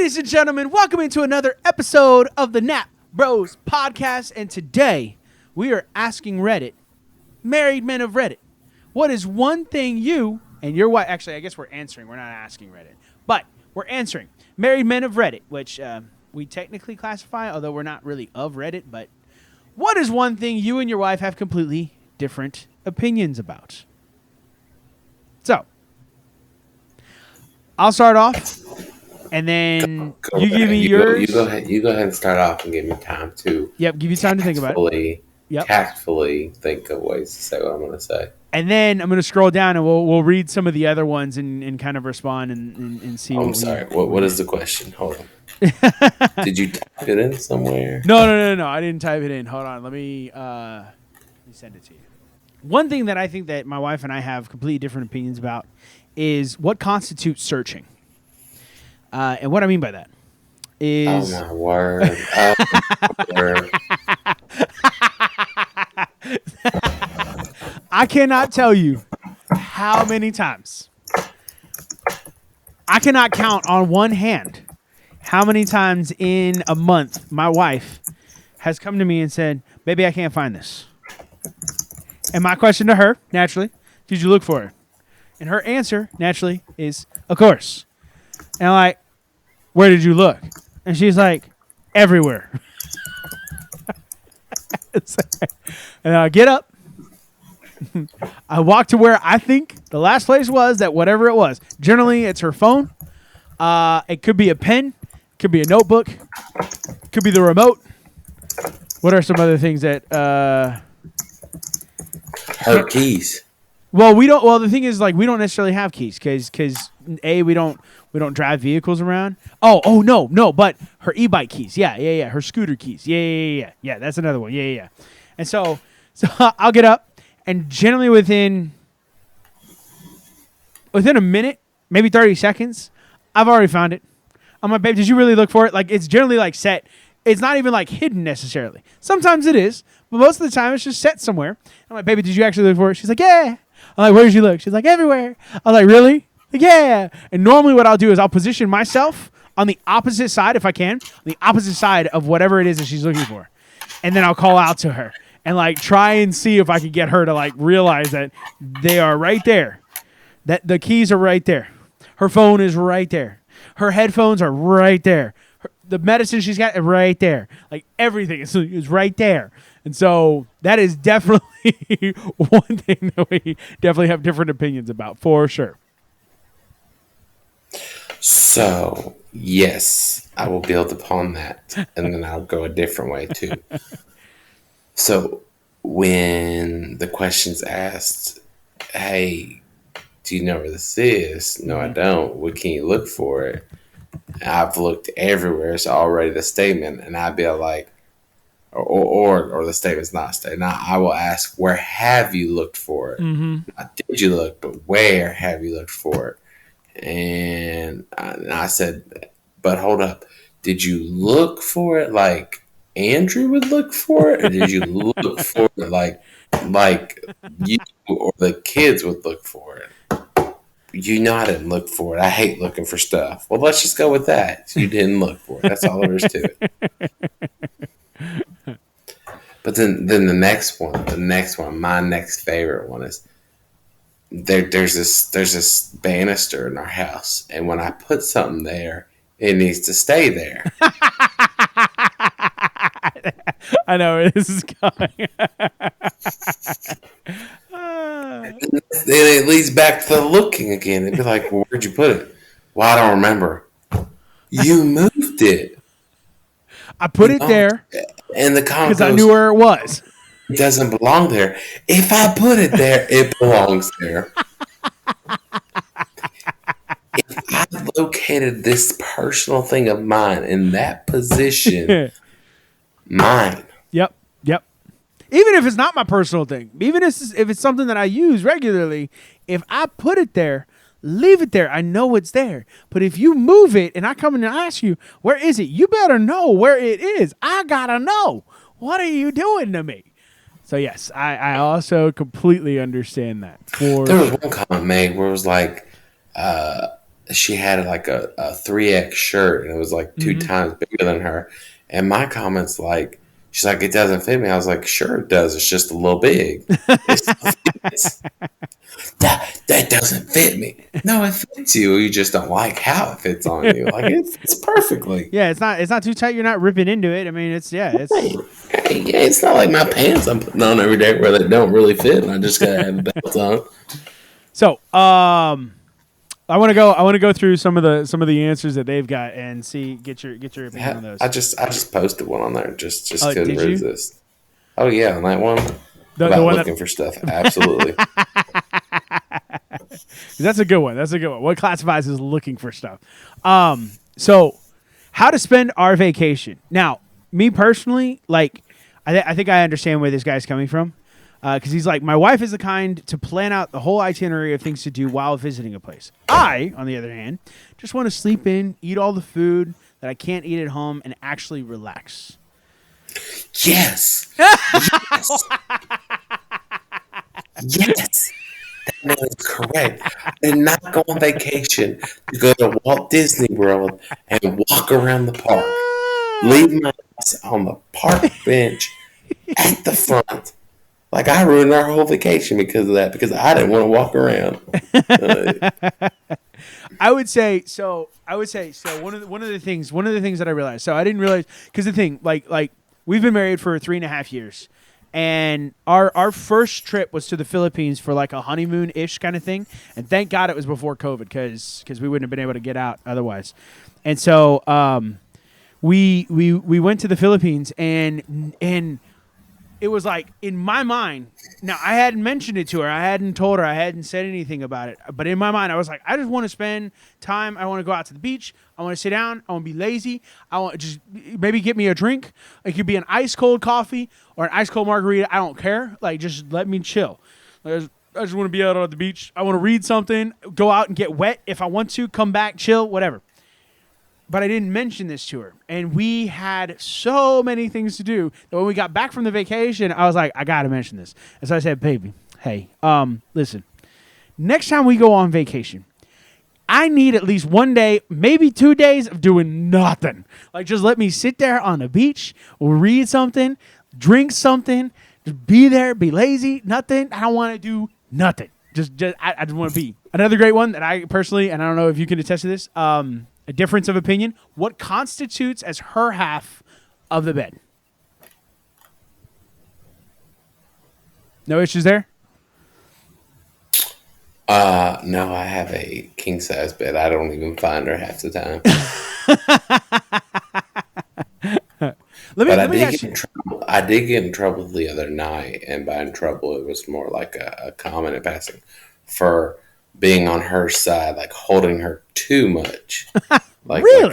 Ladies and gentlemen, welcome into another episode of the Nap Bros podcast. And today we are asking Reddit, married men of Reddit, what is one thing you and your wife, actually, I guess we're answering. We're not asking Reddit, but we're answering married men of Reddit, which we technically classify, although we're not really of Reddit. But what is one thing you and your wife have completely different opinions about? So I'll start off. And then you give me yours. You go ahead and start off and give me time to. Yep, give you time to think about it. Tactfully think of ways to say what I'm going to say. And then I'm going to scroll down and we'll read some of the other ones and kind of respond and see. I'm sorry. What is the question? Hold on. Did you type it in somewhere? No. I didn't type it in. Hold on. Let me send it to you. One thing that I think that my wife and I have completely different opinions about is what constitutes searching. And what I mean by that is... Oh, my word. Oh, my word. I cannot tell you how many times. I cannot count on one hand how many times in a month my wife has come to me and said, baby, I can't find this. And my question to her, naturally, did you look for it? And her answer, naturally, is, of course. And I'm like, where did you look? And she's like, everywhere. And I get up. I walk to where I think the last place was, that whatever it was. Generally, it's her phone. It could be a pen. It could be a notebook. It could be the remote. What are some other things that... her keys. Well, we don't. Well, the thing is, like, we don't necessarily have keys because we don't drive vehicles around. Oh, no. But her e-bike keys, yeah. Her scooter keys, yeah. That's another one, yeah. And so I'll get up, and generally within a minute, maybe 30 seconds, I've already found it. I'm like, babe, did you really look for it? Like, it's generally like set. It's not even like hidden necessarily. Sometimes it is, but most of the time it's just set somewhere. I'm like, baby, did you actually look for it? She's like, yeah. I'm like, where did you look? She's like, everywhere. I'm like, really? Like, yeah. And normally what I'll do is I'll position myself on the opposite side, if I can, on the opposite side of whatever it is that she's looking for. And then I'll call out to her and like try and see if I can get her to like realize that they are right there. That the keys are right there. Her phone is right there. Her headphones are right there. The medicine she's got is right there. Like everything is right there. And so that is definitely one thing that we definitely have different opinions about, for sure. So, yes, I will build upon that. And then I'll go a different way, too. So, when the question's asked, hey, do you know where this is? No, I don't. Where can you look for it? I've looked everywhere. It's already the statement. And I'd be like, or the statement's not a statement. Now, I will ask, where have you looked for it? Mm-hmm. Not did you look, but where have you looked for it? And I said, but hold up. Did you look for it like Andrew would look for it? Or did you look for it like you or the kids would look for it? You know I didn't look for it. I hate looking for stuff. Well, let's just go with that. You didn't look for it. That's all there is to it. But then the next one, my next favorite one is there's this banister in our house, and when I put something there, it needs to stay there. I know where this is going. Then it leads back to the looking again. It'd be like, well, where'd you put it? Well, I don't remember. You moved it. I put it there. And the comment because I knew where it was. It doesn't belong there. If I put it there, it belongs there. If I located this personal thing of mine in that position, mine. Yep. Even if it's not my personal thing, even if it's something that I use regularly, if I put it there, leave it there. I know it's there. But if you move it and I come in and ask you, where is it? You better know where it is. I gotta know. What are you doing to me? So yes, I also completely understand that. There was one comment made where it was like, she had like a 3X shirt and it was like two Mm-hmm. times bigger than her. And my comments like, she's like, it doesn't fit me. I was like, sure it does. It's just a little big. It still fits. That doesn't fit me. No, it fits you. You just don't like how it fits on you. Like it fits perfectly. Yeah, it's not too tight. You're not ripping into it. I mean, Right. Yeah, it's not like my pants I'm putting on every day where they don't really fit and I just gotta have a belt on. So, I want to go through some of the answers that they've got and get your opinion on those. I just posted one on there. Just Oh, couldn't did you? resist. Oh yeah, on that one The about one looking for stuff. Absolutely. That's a good one. That's a good one. What classifies as looking for stuff? So how to spend our vacation. Now, me personally, like, I think I understand where this guy's coming from. Because he's like, my wife is the kind to plan out the whole itinerary of things to do while visiting a place. I, on the other hand, just want to sleep in, eat all the food that I can't eat at home, and actually relax. Yes. Yes. Yes. That man is correct. I did not go on vacation to go to Walt Disney World and walk around the park. Leave my ass on the park bench at the front. Like I ruined our whole vacation because of that, because I didn't want to walk around. I would say so. One of the things that I realized. So I didn't realize, because the thing, like we've been married for 3.5 years, and our first trip was to the Philippines for like a honeymoon ish kind of thing, and thank God it was before COVID, because we wouldn't have been able to get out otherwise. And so we went to the Philippines, and it was like, in my mind, now I hadn't mentioned it to her, I hadn't told her, I hadn't said anything about it, but in my mind I was like, I just want to spend time, I want to go out to the beach, I want to sit down, I want to be lazy, I want to just maybe get me a drink. It could be an ice cold coffee or an ice cold margarita, I don't care, like just let me chill. I just want to be out on the beach, I want to read something, go out and get wet if I want to, come back, chill, whatever. But I didn't mention this to her. And we had so many things to do that when we got back from the vacation, I was like, I got to mention this. And so I said, baby, hey, listen, next time we go on vacation, I need at least 1 day, maybe 2 days of doing nothing. Like, just let me sit there on the beach, read something, drink something, just be there, be lazy, nothing. I don't want to do nothing. I just want to be. Another great one that I personally, and I don't know if you can attest to this, a difference of opinion. What constitutes as her half of the bed? No issues there? No, I have a king size bed. I don't even find her half the time. Let me ask you. I did get in trouble the other night, and by in trouble, it was more like a comment in passing for being on her side, like holding her too much. Really? Like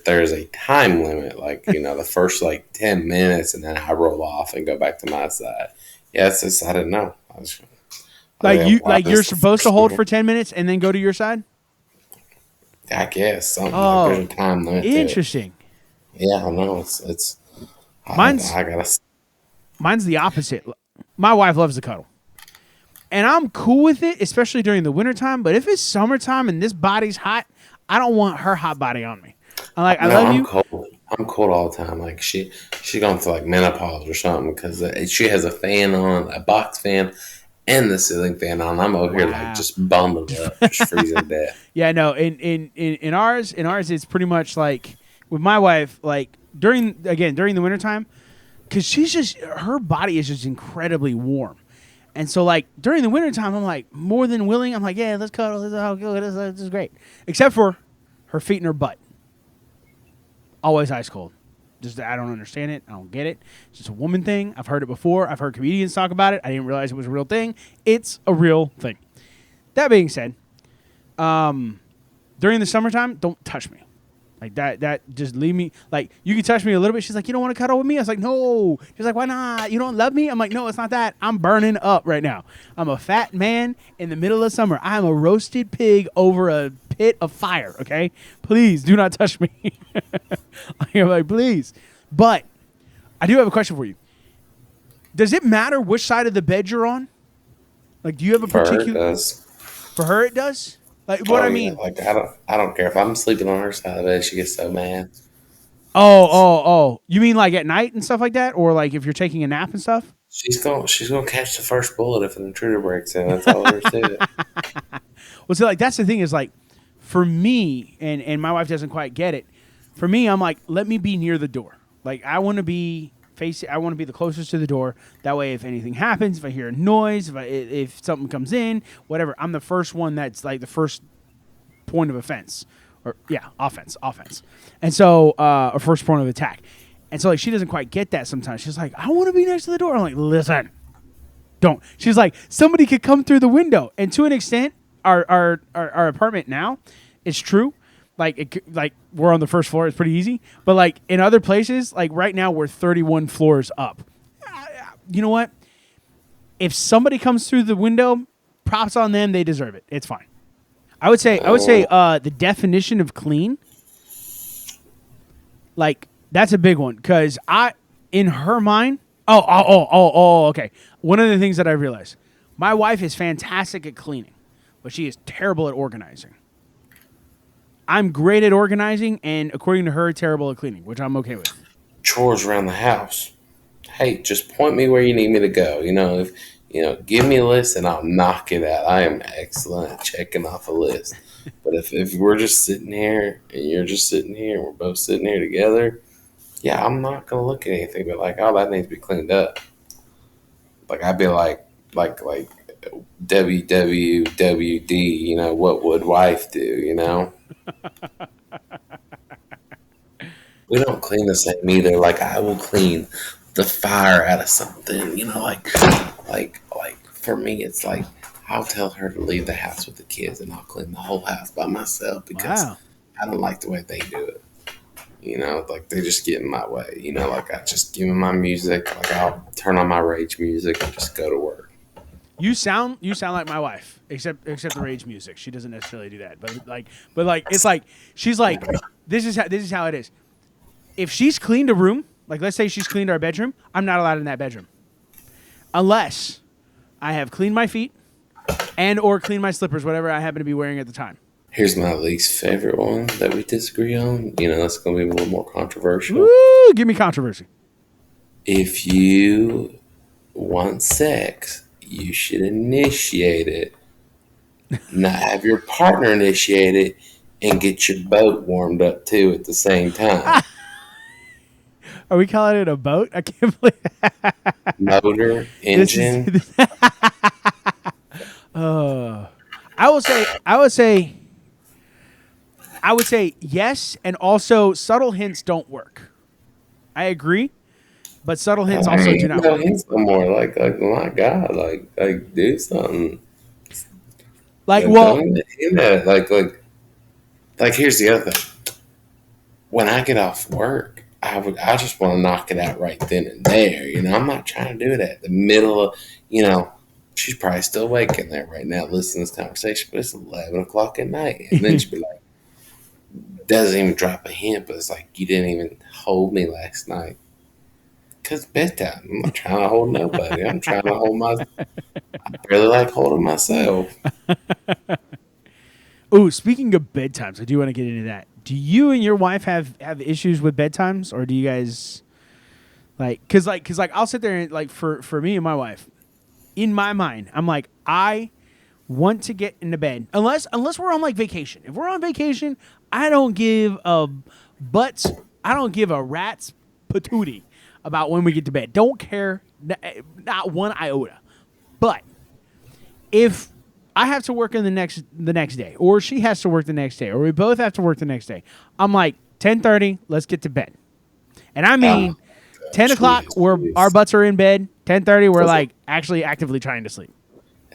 there's a time limit, like, the first like 10 minutes, and then I roll off and go back to my side. Yeah, it's just, I didn't know. You're supposed to hold for 10 minutes and then go to your side? I guess something like there's a time limit. Interesting. Yeah, I know. It's mine's the opposite. My wife loves to cuddle. And I'm cool with it, especially during the wintertime. But if it's summertime and this body's hot, I don't want her hot body on me. I love you. Cold. I'm cold all the time. Like she going through like menopause or something, because she has a fan on, a box fan, and the ceiling fan on. I'm over here like just bundled up, just freezing to death. Yeah, no. In ours, it's pretty much like with my wife. Like during the wintertime, because her body is just incredibly warm. And so, like, during the wintertime, I'm, like, more than willing. I'm like, yeah, let's cuddle. This is great. Except for her feet and her butt. Always ice cold. Just, I don't understand it. I don't get it. It's just a woman thing. I've heard it before. I've heard comedians talk about it. I didn't realize it was a real thing. It's a real thing. That being said, during the summertime, don't touch me. Like, that just leave me. Like, you can touch me a little bit. She's like, you don't want to cuddle with me? I was like, no. She's like, why not? You don't love me? I'm like, no, it's not that. I'm burning up right now. I'm a fat man in the middle of summer. I'm a roasted pig over a pit of fire, okay? Please do not touch me. I'm like, please. But I do have a question for you. Does it matter which side of the bed you're on? Like, do you have a particular... For her, it does. For her, it does? Like what Oh I yeah, mean. like I don't care if I'm sleeping on her side of the bed. She gets so mad. Oh. You mean like at night and stuff like that, or like if you're taking a nap and stuff? She's gonna catch the first bullet if an intruder breaks in. That's all there is to it. Well, so like that's the thing is like, for me, and my wife doesn't quite get it. For me, I'm like, let me be near the door. Like I want to be facing. I want to be the closest to the door. That way, if anything happens, if I hear a noise, if something comes in, whatever, I'm the first one that's like the first point of offense, or yeah, offense, and so or first point of attack. And so like she doesn't quite get that sometimes. She's like, I want to be next to the door. I'm like, listen, don't. She's like, somebody could come through the window. And to an extent, our apartment now, it's true. Like we're on the first floor, it's pretty easy. But like in other places, like right now we're 31 floors up. You know what? If somebody comes through the window, props on them. They deserve it. It's fine. I would say Oh, the definition of clean, like that's a big one because in her mind, okay. One of the things that I realized, my wife is fantastic at cleaning, but she is terrible at organizing. I'm great at organizing, and according to her, terrible at cleaning, which I'm okay with. chores around the house. Hey, just point me where you need me to go. If give me a list and I'll knock it out. I am excellent at checking off a list. But if we're just sitting here and you're just sitting here and we're both sitting here together, yeah, I'm not gonna look at anything but like, oh, that needs to be cleaned up. Like I'd be like WWWD, what would wife do, We don't clean the same either. Like I will clean the fire out of something, like for me it's like I'll tell her to leave the house with the kids and I'll clean the whole house by myself because Wow. I don't like the way they do it. Like they just get in my way. Like I just give them my music, like I'll turn on my rage music and just go to work. You sound like my wife, except the rage music. She doesn't necessarily do that, but like it's like she's like this is how it is. If she's cleaned a room, like let's say she's cleaned our bedroom, I'm not allowed in that bedroom unless I have cleaned my feet and or cleaned my slippers, whatever I happen to be wearing at the time. Here's my least favorite one that we disagree on. That's going to be a little more controversial. Woo! Give me controversy. If you want sex, you should initiate it, not have your partner initiate it, and get your boat warmed up too at the same time. Are we calling it a boat? I can't believe Motor, this is. engine. Uh, I would say yes, and also subtle hints don't work. I agree, but subtle hints I also do ain't not no work. hints no more. Like, my God, like, do something. Like, Don't well, even hint at it. Like, here's the other thing. When I get off work, I just want to knock it out right then and there. I'm not trying to do it at the middle of, she's probably still awake in there right now listening to this conversation, but it's 11 o'clock at night. And then she'll be like, doesn't even drop a hint, but it's like, you didn't even hold me last night. Because bedtime. I'm not trying to hold nobody. I'm trying to hold I really like holding myself. oh, speaking of bedtimes, I do want to get into that. Do you and your wife have issues with bedtimes, or do you guys like, I'll sit there and like for me and my wife, in my mind, I'm like, I want to get into bed unless we're on like vacation. If we're on vacation, I don't give a butts. I don't give a rat's patootie about when we get to bed. Don't care, not one iota. But if I have to work in the next day, or she has to work the next day, or we both have to work the next day, I'm like 10:30. Let's get to bed. And I Oh, mean, 10 o'clock, jeez, our jeez. butts are in bed. 10:30, we're Doesn't, like actually actively trying to sleep.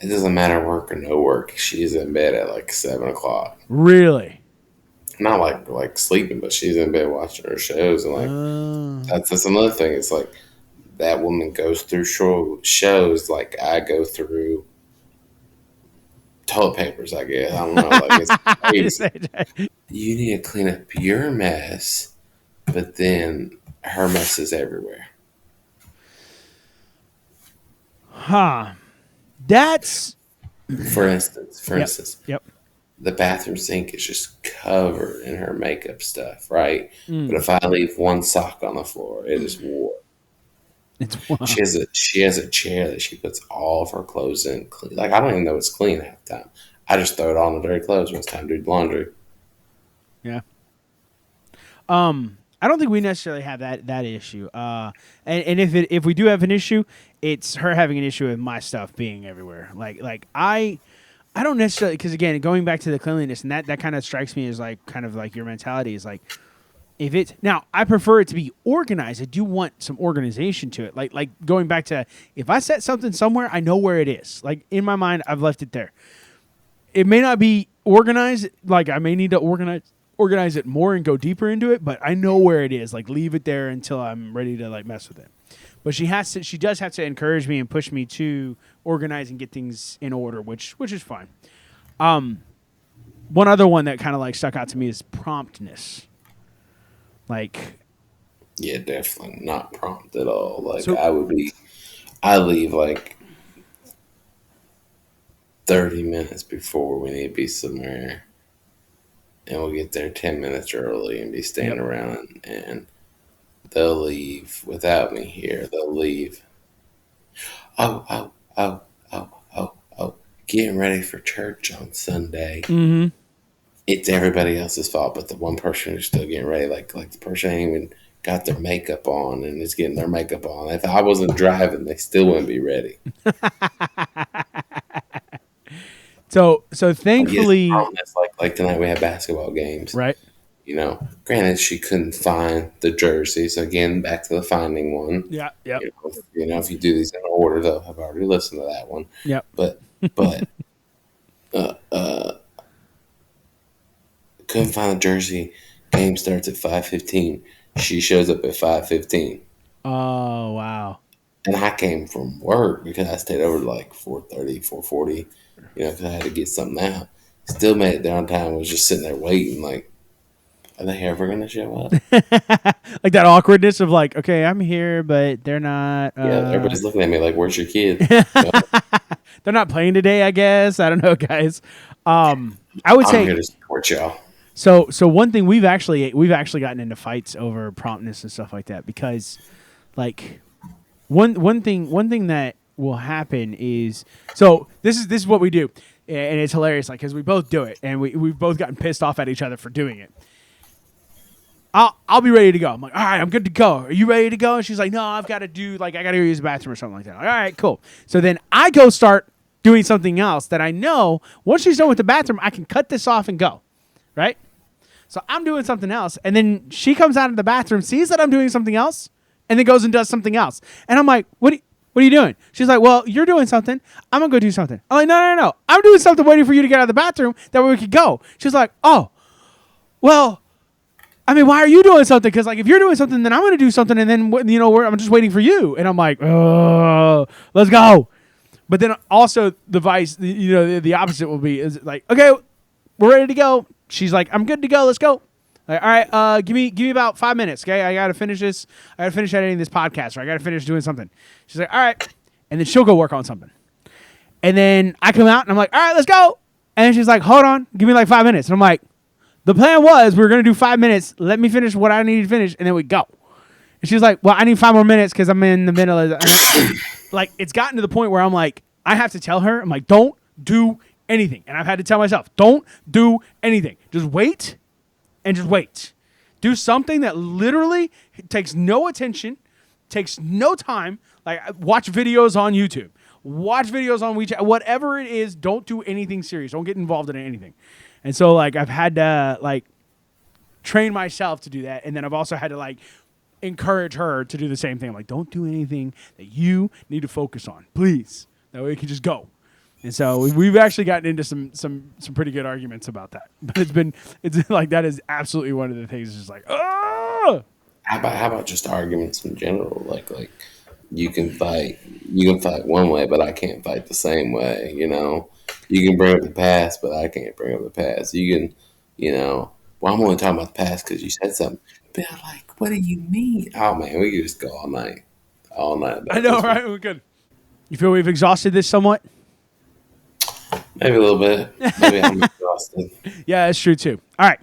it doesn't matter work or no work. She's in bed at like 7 o'clock. Really? Not like sleeping, but she's in bed watching her shows. And like, Uh, that's another thing. It's like that woman goes through shows like I go through toilet papers, I guess. I don't know. Like, it's crazy. You need to clean up your mess, but then her mess is everywhere. huh. That's For instance, yep. Yep. the bathroom sink is just covered in her makeup stuff, right? But Mm. if I leave one sock on the floor, it is war. It's wow. She has a chair that she puts all of her clothes in. Clean. Like I don't even know it's clean half the time. I just throw it all in the dirty clothes when it's time to do laundry. Yeah. I don't think we necessarily have that issue. And if we do have an issue, it's her having an issue with my stuff being everywhere. I don't necessarily, because again, going back to the cleanliness, and that kind of strikes me as like kind of like your mentality is like, if it's now, I prefer it to be organized. I do want some organization to it. Like going back to, if I set something somewhere, I know where it is. Like in my mind, I've left it there. It may not be organized. Like I may need to organize it more and go deeper into it, but I know where it is. Like leave it there until I'm ready to like mess with it. But she does have to encourage me and push me to organize and get things in order, which is fine. One other one that kind of like stuck out to me is promptness. Like, Yeah, definitely not prompt at all. Like so I leave like 30 minutes before we need to be somewhere, and we'll get there 10 minutes early and be yep. standing around, and they'll leave without me here. They'll leave. Oh, oh, oh, oh, oh, oh. Getting ready for church on Sunday. Mm-hmm. It's everybody else's fault, but the one person who's still getting ready, like the person ain't even got their makeup on and is getting their makeup on. If I wasn't driving, they still wouldn't be ready. So Like it's thankfully, promise, like tonight we had basketball games. right? Granted she couldn't find the jersey, so again back to the finding one. Yeah. Yep. If you do these in order, though, I've already listened to that one. Yep. But uh, uh, couldn't find the jersey. Game starts at 5:15. She shows up at 5:15. Oh wow. And I came from work because I stayed over like 4:30, 4:40. Because I had to get something out. Still made it there on time. Was just sitting there waiting. Like, are they ever gonna show up? Like that awkwardness of like, okay, I'm here, but they're not. Yeah, everybody's looking at me like, "Where's your kid?" No, They're not playing today, I guess. I don't know, guys. I would I'm say here to support y'all. so. One thing we've actually gotten into fights over promptness and stuff like that because, like, one thing that will happen is so this is what we do, and it's hilarious, like because we both do it, and we've both gotten pissed off at each other for doing it. I'll be ready to go. I'm like, all right, I'm good to go. Are you ready to go? And she's like, no, I got to go use the bathroom or something like that. All right, cool. So then I go start doing something else that I know once she's done with the bathroom, I can cut this off and go, right? So I'm doing something else, and then she comes out of the bathroom, sees that I'm doing something else, and then goes and does something else. And I'm like, what are you doing? She's like, well, you're doing something. I'm going to go do something. I'm like, no. I'm doing something waiting for you to get out of the bathroom. That way we could go. She's like, oh, well, I mean, why are you doing something? Because like, if you're doing something, then I'm going to do something, and then I'm just waiting for you. And I'm like, oh, let's go. But then also the opposite will be is like, okay, we're ready to go. She's like, I'm good to go. Let's go. Like, all right, give me about 5 minutes. Okay, I got to finish this. I got to finish editing this podcast, or I got to finish doing something. She's like, all right, and then she'll go work on something. And then I come out and I'm like, all right, let's go. And then she's like, hold on, give me like 5 minutes. And I'm like, the plan was we were going to do 5 minutes. Let me finish what I need to finish, and then we go. And she's like, well, I need 5 more minutes because I'm in the middle of like, it's gotten to the point where I'm like, I have to tell her, I'm like, don't do anything. And I've had to tell myself, don't do anything. Just wait and just wait. Do something that literally takes no attention, takes no time. Like, watch videos on YouTube. Watch videos on WeChat. Whatever it is, don't do anything serious. Don't get involved in anything. And so, like, I've had to, like, train myself to do that. And then I've also had to, like, encourage her to do the same thing. I'm like, don't do anything that you need to focus on, please. That way you can just go. And so we've actually gotten into some pretty good arguments about that. But it's like that is absolutely one of the things. It's just like, oh. How about just arguments in general? Like you can fight one way, but I can't fight the same way. You can bring up the past, but I can't bring up the past. You can, well, I'm only talking about the past because you said something. But I'm like, what do you mean? Oh man, we could just go all night. I know, right? We could. You feel we've exhausted this somewhat? Maybe a little bit. Maybe I'm exhausted. Yeah, that's true too. All right.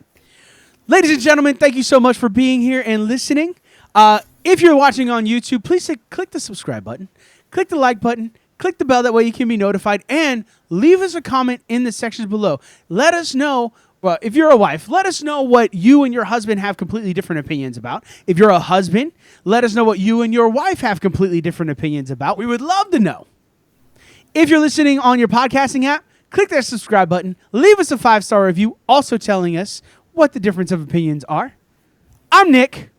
Ladies and gentlemen, thank you so much for being here and listening. If you're watching on YouTube, please click the subscribe button, click the like button, click the bell. That way you can be notified, and leave us a comment in the sections below. Let us know. Well, if you're a wife, let us know what you and your husband have completely different opinions about. If you're a husband, let us know what you and your wife have completely different opinions about. We would love to know. If you're listening on your podcasting app, click that subscribe button. Leave us a 5-star review, also telling us what the difference of opinions are. I'm Nick.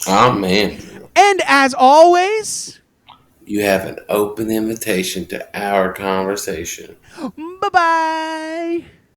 Oh, man. And as always, You have an open invitation to our conversation. bye-bye.